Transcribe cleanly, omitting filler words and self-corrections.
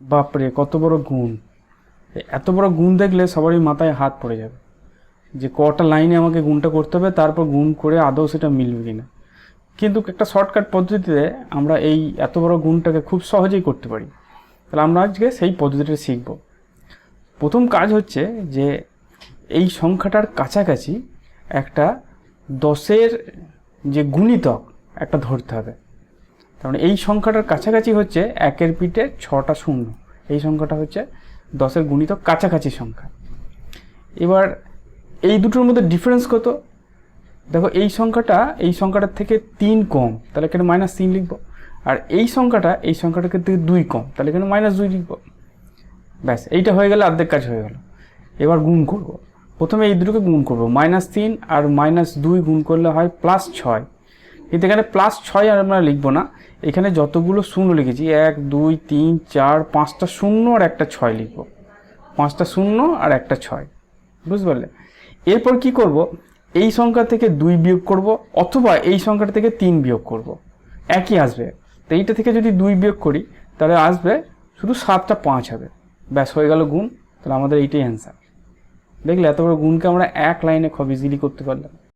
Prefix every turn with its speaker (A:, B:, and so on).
A: বাপরে কত বড় গুণ! এত বড় গুণ দেখলে সবারই মাথায় হাত পড়ে যাবে যে কটা লাইনে আমাকে গুণটা করতে হবে, তারপর গুণ করে আদৌ সেটা মিলবে কিনা। কিন্তু একটা শর্টকাট পদ্ধতিতে আমরা এই এত বড় গুণটাকে খুব সহজেই করতে পারি। তাহলে আমরা আজকে সেই পদ্ধতিটা শিখব। প্রথম কাজ হচ্ছে যে এই সংখ্যাটার কাছাকাছি একটা 10-এর যে গুণিতক একটা ধরতে হবে। তার মানে এই সংখ্যাটার কাছাকাছি হচ্ছে 1-এর পিঠে 6টা শূন্য। এই সংখ্যাটা হচ্ছে 10-এর গুণিতক কাছাকাছি সংখ্যা। এবার এই দুটোর মধ্যে ডিফারেন্স কত? দেখো এই সংখ্যাটার থেকে 3 কম, তাহলে এখানে -3 লিখব। আর এই সংখ্যাটার থেকে 2 কম, তাহলে এখানে -2 লিখব। ব্যাস, এইটা হয়ে গেলে অর্ধেক কাজ হয়ে গেল। এবার গুণ করব। প্রথমে এই দুটোকে গুণ করব। -3 আর -2 গুণ করলে হয় +6। কিন্তু এখানে +6 আর আমরা লিখবো না, এখানে যতগুলো শূন্য লিখেছি 1 2 3 4 5টা শূন্য আর একটা 6 লিখব। 5টা শূন্য আর একটা 6, বুঝতে পারলে? এরপর কি করব, এই সংখ্যা থেকে 2 বিয়োগ করব, অথবা এই সংখ্যাটা থেকে 3 বিয়োগ করব, একই আসবে। তো এইটা থেকে যদি 2 বিয়োগ করি তাহলে আসবে শুধু 7টা 5 হবে। ব্যাস, হয়ে গেল গুণ। তাহলে আমাদের এইটাই অ্যান্সার। দেখলে এত বড় গুণকে আমরা এক লাইনে খুব ইজিলি করতে পারলাম।